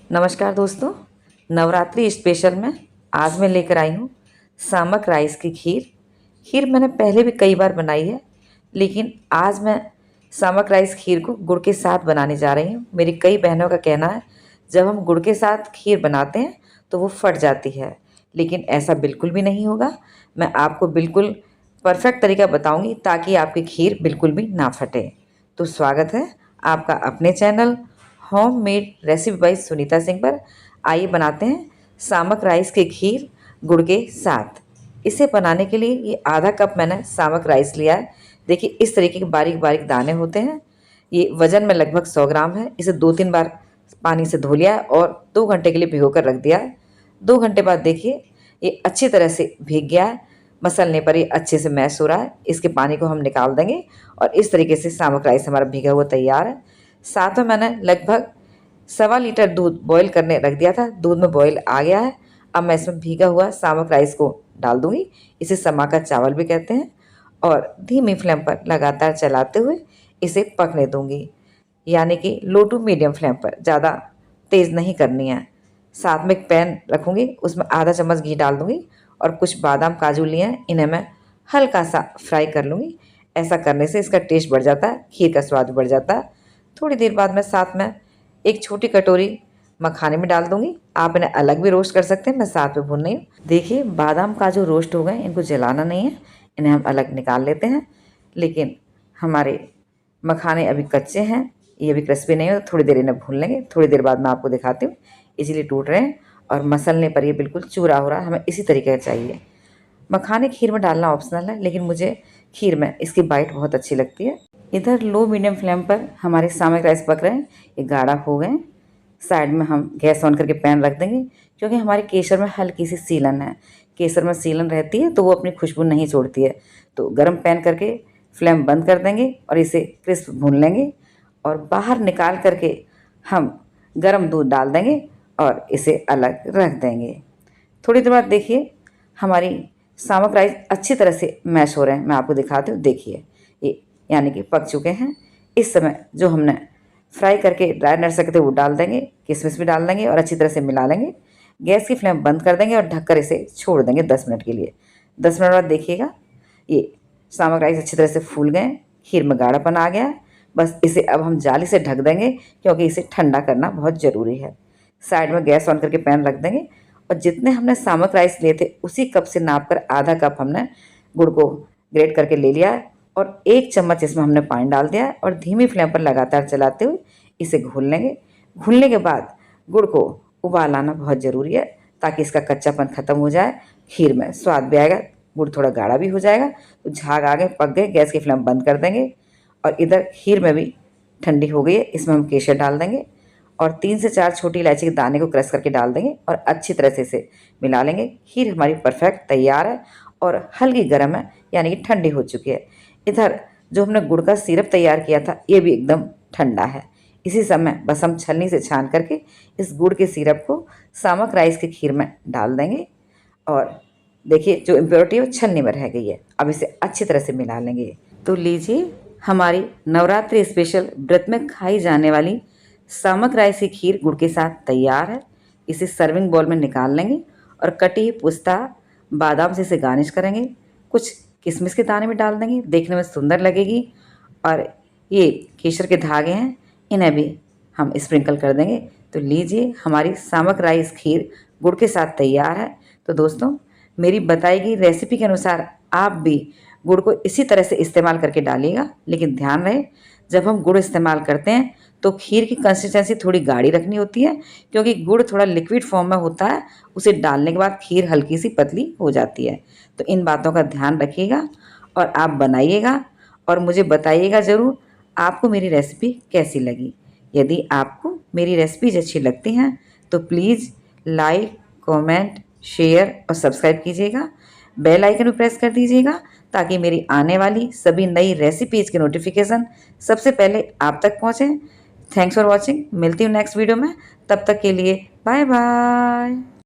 नमस्कार दोस्तों। नवरात्रि स्पेशल में आज मैं लेकर आई हूँ सामक राइस की खीर। खीर मैंने पहले भी कई बार बनाई है, लेकिन आज मैं सामक राइस खीर को गुड़ के साथ बनाने जा रही हूँ। मेरी कई बहनों का कहना है जब हम गुड़ के साथ खीर बनाते हैं तो वो फट जाती है, लेकिन ऐसा बिल्कुल भी नहीं होगा। मैं आपको बिल्कुल परफेक्ट तरीका बताऊंगी ताकि आपकी खीर बिल्कुल भी ना फटे। तो स्वागत है आपका अपने channel home made recipe by Sunita Singh पर। आइए बनाते हैं सामक राइस की खीर गुड़ के साथ। इसे बनाने के लिए ये आधा कप मैंने सामक राइस लिया है। देखिए इस तरीके के बारीक बारीक दाने होते हैं। ये वज़न में लगभग 100 ग्राम है। इसे 2-3 बार पानी से धो लिया है और 2 घंटे के लिए भिगो कर रख दिया है। 2 घंटे बाद देखिए ये अच्छी तरह से भीग गया है। मसलने पर ये अच्छे से मैश हो रहा है। इसके पानी को हम निकाल देंगे और इस तरीके से सामक राइस हमारा भीगा हुआ तैयार है। साथ में मैंने लगभग 1.25 लीटर दूध बॉईल करने रख दिया था। दूध में बॉईल आ गया है। अब मैं इसमें भीगा हुआ सामक राइस को डाल दूंगी। इसे समा का चावल भी कहते हैं। और धीमी फ्लेम पर लगातार चलाते हुए इसे पकने दूंगी, यानी कि लो टू मीडियम फ्लेम पर, ज़्यादा तेज़ नहीं करनी है। साथ में एक पैन रखूँगी, उसमें आधा चम्मच घी डाल दूँगी और कुछ बादाम काजू लिए हैं, इन्हें मैं हल्का सा फ्राई कर लूँगी। ऐसा करने से इसका टेस्ट बढ़ जाता है, खीर का स्वाद बढ़ जाता है। थोड़ी देर बाद मैं साथ में एक छोटी कटोरी मखाने में डाल दूँगी। आप इन्हें अलग भी रोस्ट कर सकते हैं, मैं साथ में भून रही हूँ। देखिए बादाम काजू रोस्ट हो गए, इनको जलाना नहीं है, इन्हें हम अलग निकाल लेते हैं। लेकिन हमारे मखाने अभी कच्चे हैं, ये अभी क्रिस्पी नहीं हो, थोड़ी देर इन्हें भून लेंगे। थोड़ी देर बाद मैं आपको दिखाती हूँ। इजीली टूट रहे हैं और मसलने पर ये बिल्कुल चूरा हो रहा है। हमें इसी तरीके का चाहिए। मखाने खीर में डालना ऑप्शनल है, लेकिन मुझे खीर में इसकी बाइट बहुत अच्छी लगती है। इधर लो मीडियम फ्लेम पर हमारे सामक राइस पक रहे हैं, ये गाढ़ा हो गए। साइड में हम गैस ऑन करके पैन रख देंगे, क्योंकि हमारे केसर में हल्की सी सीलन है। केसर में सीलन रहती है तो वो अपनी खुशबू नहीं छोड़ती है। तो गर्म पैन करके फ्लेम बंद कर देंगे और इसे क्रिस्प भून लेंगे। और बाहर निकाल करके हम गर्म दूध डाल देंगे और इसे अलग रख देंगे। थोड़ी देर बाद देखिए हमारी सामक राइस अच्छी तरह से मैश हो रहे हैं। मैं आपको दिखाती हूँ, देखिए ये यानी कि पक चुके हैं। इस समय जो हमने फ्राई करके ड्राई नट्स रखे थे वो डाल देंगे, किशमिश भी डाल देंगे और अच्छी तरह से मिला लेंगे। गैस की फ्लेम बंद कर देंगे और ढककर इसे छोड़ देंगे 10 मिनट के लिए। 10 मिनट बाद देखिएगा ये सामक राइस अच्छी तरह से फूल गए, खीर में गाढ़ापन आ गया। बस इसे अब हम जाली से ढक देंगे, क्योंकि इसे ठंडा करना बहुत ज़रूरी है। साइड में गैस ऑन करके पैन रख देंगे और जितने हमने सामक राइस लिए थे उसी कप से नाप कर आधा कप हमने गुड़ को ग्रेट करके ले लिया है और 1 चम्मच इसमें हमने पानी डाल दिया है और धीमी फ्लेम पर लगातार चलाते हुए इसे घोल लेंगे। घुलने के बाद गुड़ को उबाल आना बहुत ज़रूरी है, ताकि इसका कच्चापन ख़त्म हो जाए, खीर में स्वाद भी आएगा, गुड़ थोड़ा गाढ़ा भी हो जाएगा। तो झाग आ गए, पक गए, गैस की फ्लेम बंद कर देंगे। और इधर खीर में भी ठंडी हो गई है, इसमें हम केसर डाल देंगे और 3 से 4 छोटी इलायची के दाने को क्रश करके डाल देंगे और अच्छी तरह से इसे मिला लेंगे। खीर हमारी परफेक्ट तैयार है और हल्की गर्म है, यानी कि ठंडी हो चुकी है। इधर जो हमने गुड़ का सिरप तैयार किया था ये भी एकदम ठंडा है। इसी समय बस हम छलनी से छान करके इस गुड़ के सिरप को सामक राइस की खीर में डाल देंगे और देखिए जो इम्प्योरिटी है वो छलनी में रह गई है। अब इसे अच्छी तरह से मिला लेंगे। तो लीजिए हमारी नवरात्रि स्पेशल व्रत में खाई जाने वाली सामक राइस की खीर गुड़ के साथ तैयार है। इसे सर्विंग बाउल में निकाल लेंगे और कटी हुई पिस्ता बादाम से इसे गार्निश करेंगे। कुछ किशमिश के दाने भी डाल देंगे, देखने में सुंदर लगेगी। और ये केसर के धागे हैं, इन्हें भी हम स्प्रिंकल कर देंगे। तो लीजिए हमारी सामक राइस खीर गुड़ के साथ तैयार है। तो दोस्तों मेरी बताई गई रेसिपी के अनुसार आप भी गुड़ को इसी तरह से इस्तेमाल करके डालिएगा, लेकिन ध्यान रहे जब हम गुड़ इस्तेमाल करते हैं तो खीर की कंसिस्टेंसी थोड़ी गाढ़ी रखनी होती है, क्योंकि गुड़ थोड़ा लिक्विड फॉर्म में होता है। उसे डालने के बाद खीर हल्की सी पतली हो जाती है। तो इन बातों का ध्यान रखिएगा और आप बनाइएगा और मुझे बताइएगा ज़रूर आपको मेरी रेसिपी कैसी लगी। यदि आपको मेरी रेसिपीज अच्छी लगती हैं तो प्लीज़ लाइक, कमेंट, शेयर और सब्सक्राइब कीजिएगा। बेल आइकन भी प्रेस कर दीजिएगा, ताकि मेरी आने वाली सभी नई रेसिपीज़ की नोटिफिकेशन सबसे पहले आप तक पहुँचें। Thanks for watching. मिलती हूँ नेक्स्ट वीडियो में, तब तक के लिए बाय बाय।